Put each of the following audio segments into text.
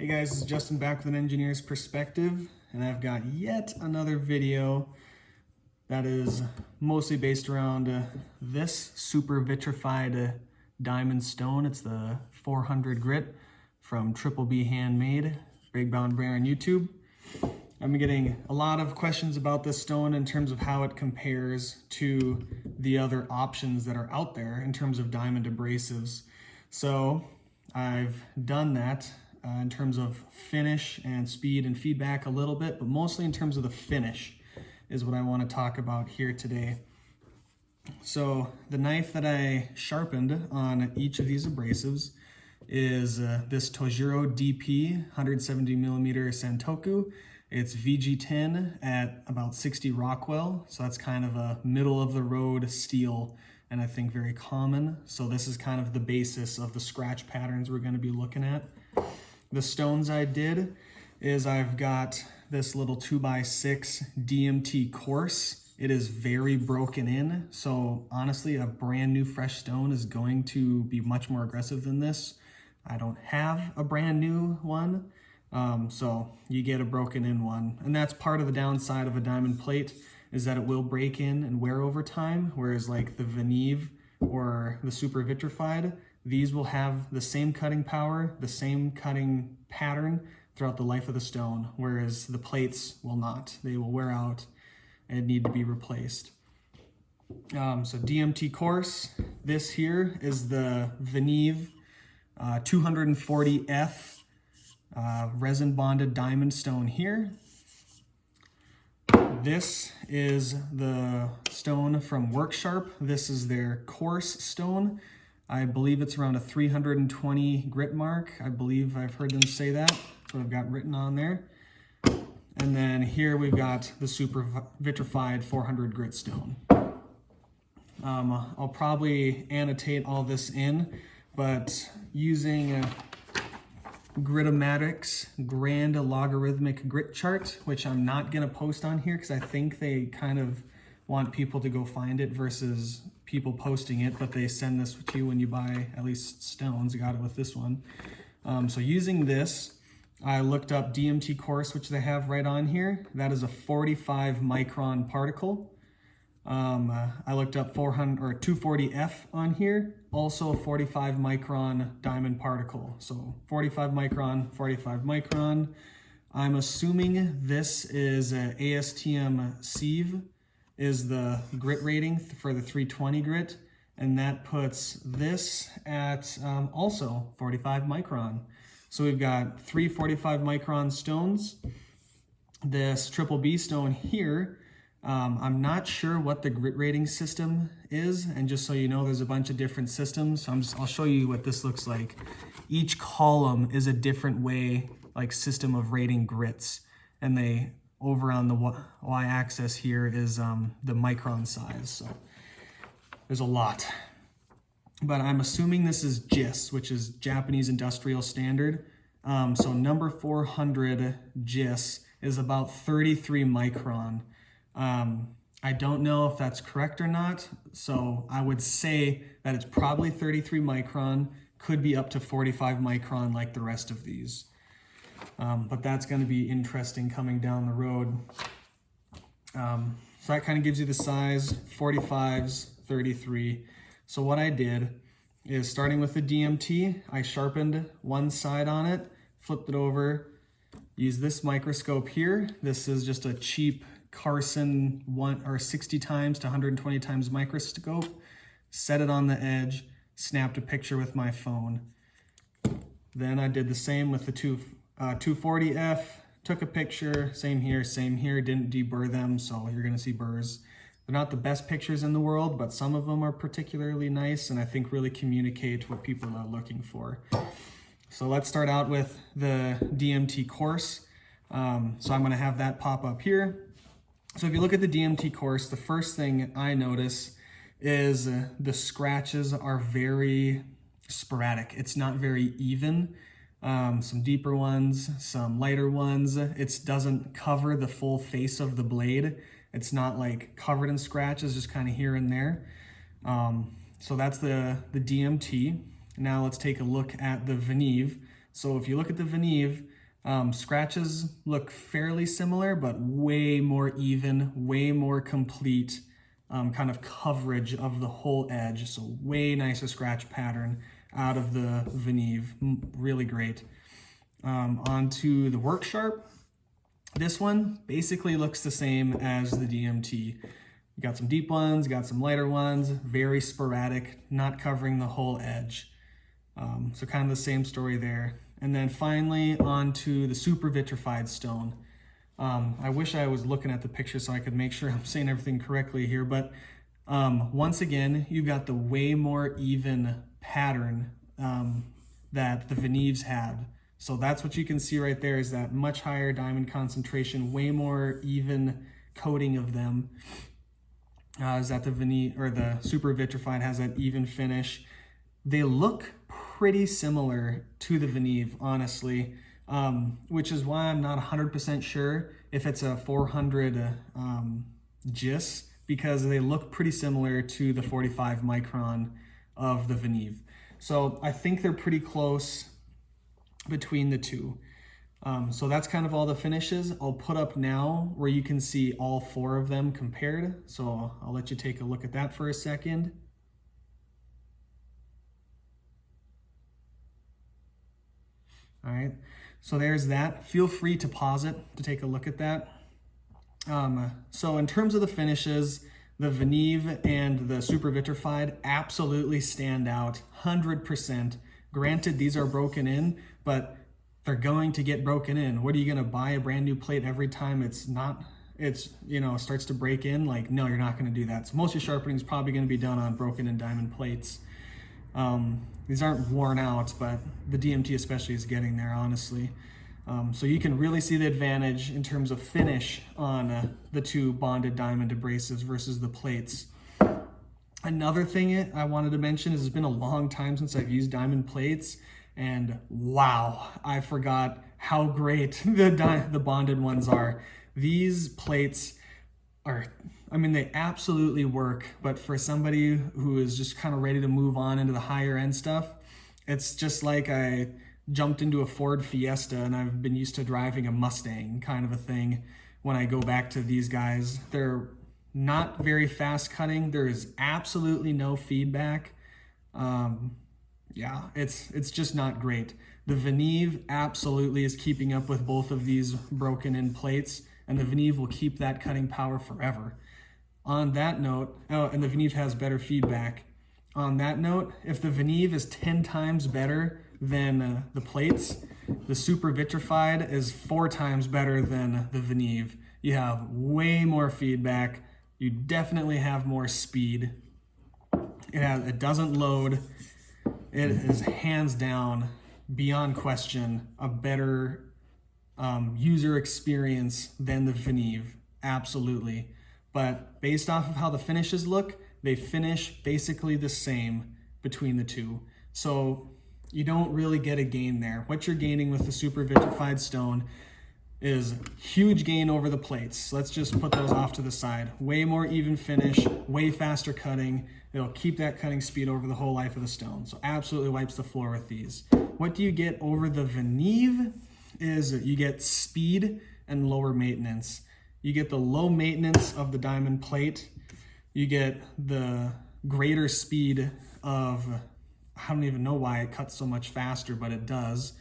Hey guys, this is Justin back with an engineer's perspective, and I've got yet another video that is mostly based around this super vitrified diamond stone. It's the 400 grit from Triple B Handmade, Big Bound Bear on YouTube. I'm getting a lot of questions about this stone in terms of how it compares to the other options that are out there in terms of diamond abrasives. So I've done that in terms of finish and speed and feedback a little bit, but mostly in terms of the finish is what I want to talk about here today. So the knife that I sharpened on each of these abrasives is this Tojiro DP 170 millimeter Santoku. It's VG10 at about 60 Rockwell, so that's kind of a middle of the road steel, and I think very common. So this is kind of the basis of the scratch patterns we're going to be looking at. The stones I did is I've got this little 2x6 DMT Coarse. It is very broken in, so honestly a brand new fresh stone is going to be much more aggressive than this. I don't have a brand new one, so you get a broken in one, and that's part of the downside of a diamond plate, is that it will break in and wear over time, whereas like the Venev or the super vitrified, these will have the same cutting power, the same cutting pattern throughout the life of the stone, whereas the plates will not. They will wear out and need to be replaced. So DMT Coarse, this here is the Venev 240F resin bonded diamond stone here. This is the stone from WorkSharp. This is their Coarse stone. I believe it's around a 320 grit mark. I believe I've heard them say that. That's what I've got written on there. And then here we've got the super vitrified 400 grit stone. I'll probably annotate all this in, but using Gritomatic's grand logarithmic grit chart, which I'm not gonna post on here because I think they kind of want people to go find it versus people posting it, but they send this to you when you buy at least stones. I got it with this one. So using this, I looked up DMT Coarse, which they have right on here. That is a 45 micron particle. I looked up 240F on here, also a 45 micron diamond particle. So 45 micron, 45 micron. I'm assuming this is a ASTM sieve is the grit rating for the 320 grit, and that puts this at also 45 micron. So we've got three 45 micron stones. This Triple B stone here, I'm not sure what the grit rating system is, and just so you know, there's a bunch of different systems. So I'll show you what this looks like. Each column is a different way, like system of rating grits, and they over on the y-axis here is the micron size. So there's a lot, but I'm assuming this is JIS, which is Japanese Industrial Standard. So number 400 JIS is about 33 micron. I don't know if that's correct or not, so I would say that it's probably 33 micron, could be up to 45 micron like the rest of these. But that's going to be interesting coming down the road. So that kind of gives you the size, 45s, 33. So what I did is, starting with the DMT, I sharpened one side on it, flipped it over, used this microscope here. This is just a cheap Carson 60 times to 120 times microscope. Set it on the edge, snapped a picture with my phone. Then I did the same with the 240F, took a picture, same here, didn't deburr them, so you're gonna see burrs. They're not the best pictures in the world, but some of them are particularly nice and I think really communicate what people are looking for. So let's start out with the DMT Coarse. So I'm gonna have that pop up here. So if you look at the DMT Coarse, the first thing I notice is the scratches are very sporadic. It's not very even. Some deeper ones, some lighter ones. It doesn't cover the full face of the blade. It's not like covered in scratches, just kind of here and there. So that's the DMT. Now let's take a look at the Venev. So if you look at the Venev, scratches look fairly similar, but way more even, way more complete kind of coverage of the whole edge. So way nicer scratch pattern out of the Venev, really great. Onto the WorkSharp. This one basically looks the same as the DMT. You got some deep ones, got some lighter ones, very sporadic, not covering the whole edge. So kind of the same story there. And then finally onto the super vitrified stone. I wish I was looking at the picture so I could make sure I'm saying everything correctly here, but once again, you've got the way more even pattern that the Venevs had. So that's what you can see right there, is that much higher diamond concentration, way more even coating of them. Is that the Venev, or the super vitrified has that even finish. They look pretty similar to the Venev, honestly, which is why I'm not 100% sure if it's a 400 GIS, because they look pretty similar to the 45 micron of the Venev. So I think they're pretty close between the two. So that's kind of all the finishes. I'll put up now where you can see all 4 of them compared. So I'll let you take a look at that for a second. All right, so there's that. Feel free to pause it to take a look at that. So in terms of the finishes, the Venev and the super vitrified absolutely stand out 100%. Granted, these are broken in, but they're going to get broken in. What are you going to buy a brand new plate every time starts to break in? Like, no, you're not going to do that. So most of your sharpening is probably going to be done on broken in diamond plates. These aren't worn out, but the DMT especially is getting there, honestly. So you can really see the advantage in terms of finish on the 2 bonded diamond abrasives versus the plates. Another thing I wanted to mention is it's been a long time since I've used diamond plates, and wow, I forgot how great the bonded ones are. These plates are, I mean, they absolutely work, but for somebody who is just kind of ready to move on into the higher end stuff, it's just like I jumped into a Ford Fiesta and I've been used to driving a Mustang kind of a thing. When I go back to these guys, they're not very fast cutting. There is absolutely no feedback. Yeah, it's just not great. The Venev absolutely is keeping up with both of these broken in plates, and the Venev will keep that cutting power forever. On that note, and the Venev has better feedback. On that note, if the Venev is 10 times better than the plates, the super vitrified is 4 times better than the Venev. You have way more feedback. You definitely have more speed. It doesn't load. It is hands down, beyond question, a better user experience than the Venev, absolutely. But based off of how the finishes look, they finish basically the same between the 2. So you don't really get a gain there. What you're gaining with the super vitrified stone is huge gain over the plates. Let's just put those off to the side. Way more even finish, way faster cutting. It'll keep that cutting speed over the whole life of the stone. So absolutely wipes the floor with these. What do you get over the Venev is you get speed and lower maintenance. You get the low maintenance of the diamond plate. You get the greater speed of, I don't even know why it cuts so much faster, but it does.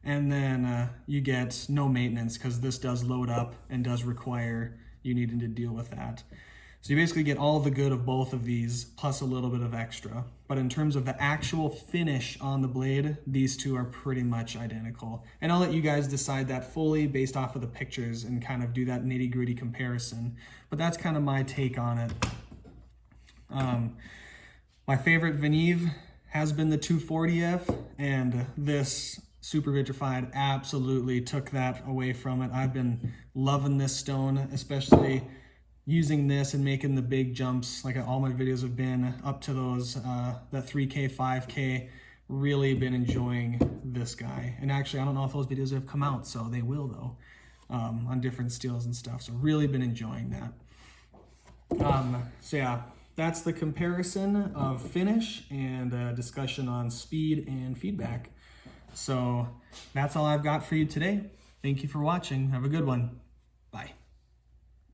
And then you get no maintenance because this does load up and does require you needing to deal with that. So you basically get all the good of both of these plus a little bit of extra. But in terms of the actual finish on the blade, these 2 are pretty much identical. And I'll let you guys decide that fully based off of the pictures and kind of do that nitty-gritty comparison. But that's kind of my take on it. My favorite Venev has been the 240F, and this super vitrified absolutely took that away from it. I've been loving this stone, especially using this and making the big jumps like all my videos have been up to those that 3K, 5K. Really been enjoying this guy. And actually, I don't know if those videos have come out, so they will though, on different steels and stuff. So really been enjoying that. So yeah, that's the comparison of finish and discussion on speed and feedback. So that's all I've got for you today. Thank you for watching. Have a good one.